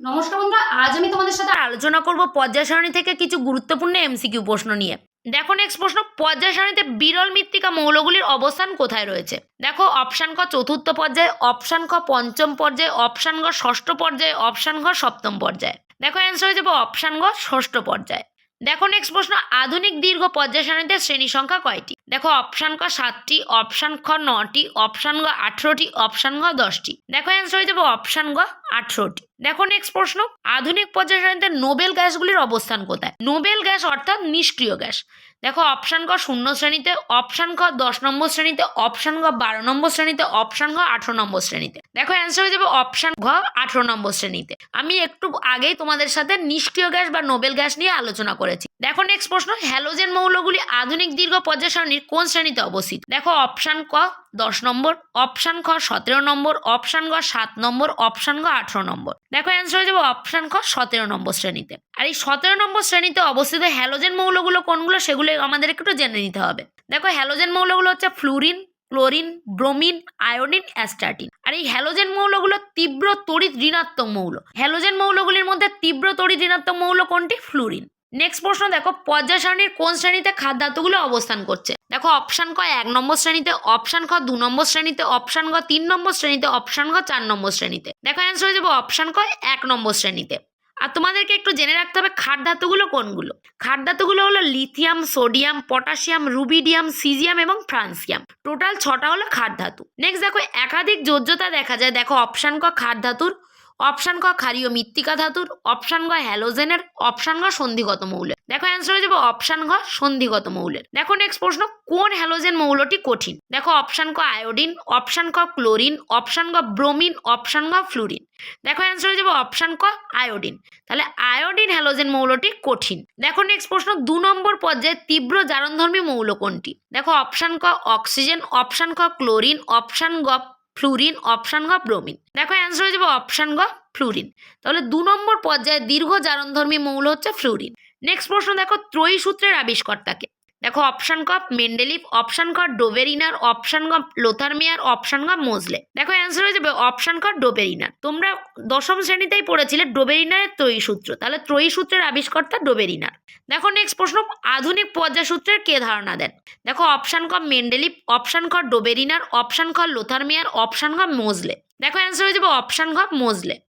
নমস্কার বন্ধুরা, আজ আমি তোমাদের সাথে আলোচনা করব পর্যায় সারণী থেকে কিছু গুরুত্বপূর্ণ এমসিকিউ প্রশ্ন নিয়ে। দেখো নেক্সট প্রশ্ন, পর্যায় সারণীতে বিরল মৃত্তিকা মৌলগুলির অবস্থান কোথায় রয়েছে? দেখো অপশান ক চতুর্থ পর্যায়ে, অপশান খ পঞ্চম পর্যায়ে, অপশান গ ষষ্ঠ পর্যায়ে, অপশান ঘ সপ্তম পর্যায়ে। দেখো অ্যান্সার হয়ে যাবে অপশান গ ষষ্ঠ পর্যায়ে। দেখো নেক্সট প্রশ্ন, আধুনিক দীর্ঘ পর্যায় সারণীতে শ্রেণী সংখ্যা কয়টি? দেখো অপশান ক 7টি, অপশান খ 9টি, অপশান গ 18টি, অপশান ঘ 10টি। দেখো অ্যান্সার হয়ে যাবে অপশান গ 18টি। দেখো নেক্সট প্রশ্ন, আধুনিক পর্যায় সারণীতে নোবেল গ্যাসগুলির অবস্থান কোথায়? নোবেল গ্যাস অর্থাৎ নিষ্ক্রিয় গ্যাস। দেখো অপশান ক 0 শ্রেণীতে, অপশান খ 10 নম্বর শ্রেণীতে, অপশান গ 12 নম্বর শ্রেণীতে, অপশান ঘ 18 নম্বর শ্রেণীতে। দেখো অ্যান্সার হয়ে যাবে অপশান ঘ 18 নম্বর শ্রেণীতে। আমি একটু আগেই তোমাদের সাথে নিষ্ক্রিয় গ্যাস বা নোবেল গ্যাস নিয়ে আলোচনা করেছি। দেখো নেক্সট প্রশ্ন, হ্যালোজেন মৌলগুলি আধুনিক দীর্ঘ পর্যায় সারণীর কোন শ্রেণীতে অবস্থিত? দেখো অপশান ক 10 নম্বর, অপশান খ 17 নম্বর, অপশান গ 7 নম্বর, অপশান গ 18 নম্বর। দেখো অ্যান্সার হয়ে যাবে অপশান খ 17 নম্বর শ্রেণীতে। আর এই 17 নম্বর শ্রেণীতে অবস্থিত হ্যালোজেন মৌলগুলো কোনগুলো সেগুলো আমাদের একটু জেনে নিতে হবে। দেখো হ্যালোজেন মৌলগুলো হচ্ছে fluorine, chlorine, bromine, iodine, astatine. আর এই হ্যালোজেন মৌলগুলো তীব্র তড়িৎ ঋণাত্মক মৌল। হ্যালোজেন মৌলগুলির মধ্যে তীব্র তড়িৎ ঋণাত্মক মৌল কোনটি? ফ্লুরিন। নেক্সট প্রশ্ন, দেখো পর্যায় সারণীর কোন শ্রেণীতে খাদ্য ধাতুগুলো অবস্থান করছে? দেখো অপশান ক 1 নম্বর শ্রেণীতে, অপশান খ 2 নম্বর শ্রেণীতে, অপশান গ 3 নম্বর শ্রেণীতে, অপশান গ 4 নম্বর শ্রেণীতে। দেখো অ্যান্সার হয়ে যাবে অপশান ক 1 নম্বর শ্রেণীতে। আর তোমাদেরকে একটু জেনে রাখতে হবে খাদ্য ধাতুগুলো কোনগুলো। খাদ্য ধাতুগুলো হলো lithium, sodium, potassium, rubidium, caesium এবং ফ্রান্সিয়াম। টোটাল 6টা হলো খাদ্য ধাতু। নেক্সট দেখো একাধিক যোজ্যতা দেখা যায়। দেখো অপশান ক খাদ্য ধাতুর, অপশান ক ক্ষারীয় মৃত্তিকা ধাতুর, অপশান গ হ্যালোজেনের, অপশান গ সন্ধিগত মৌলের। দেখো অ্যান্সার হয়ে যাবে অপশান ঘ সন্ধিগত মৌলের। দেখো নেক্সট প্রশ্ন, কোন হ্যালোজেন মৌলটি কঠিন? দেখো অপশান ক আয়োডিন, অপশান ক ক্লোরিন, অপশান গ ব্রোমিন, অপশান গ ফ্লুরিন। দেখো অ্যান্সার হয়ে যাবে অপশান ক আয়োডিন। তাহলে আয়োডিন হ্যালোজেন মৌলটি কঠিন। দেখো নেক্সট প্রশ্ন, 2 নম্বর পর্যায়ে তীব্র জারণধর্মী মৌল কোনটি? দেখো অপশান ক অক্সিজেন, অপশান ক ক্লোরিন, অপশান গ ফ্লুরিন, অপশান ঘ ব্রোমিন। দেখো অ্যান্সার হয়ে যাবে অপশান ঘ ফ্লুরিন। তাহলে 2 নম্বর পর্যায়ে দীর্ঘ জারণধর্মী মৌল হচ্ছে ফ্লুরিন। নেক্সট প্রশ্ন, দেখো ত্রয়ী সূত্রের আবিষ্কর্তাকে? দেখো অপশান ক মেন্ডেলিভ, অপশান ক ডোবেরিনার, অপশান গ লোথারমিয়ার, অপশান গ মোজলে। দেখো অ্যান্সার হয়ে যাবে অপশান ক ডোবেরিনার। তোমরা 10ম শ্রেণীতেই পড়েছিলে ডোবেরিনারের ত্রয়ী সূত্র, তাহলে ত্রয়ী সূত্রের আবিষ্কর্তা ডোবেরিনার। দেখো নেক্সট প্রশ্ন, আধুনিক পর্যায় সূত্রের কে ধারণা দেন? দেখো অপশান ক মেন্ডেলিভ, অপশান ক ডোবেরিনার, অপশান খ লোথারমিয়ার, অপশান ঘ মোজলে। দেখো অ্যান্সার হয়ে যাবে অপশান ঘ মোজলে।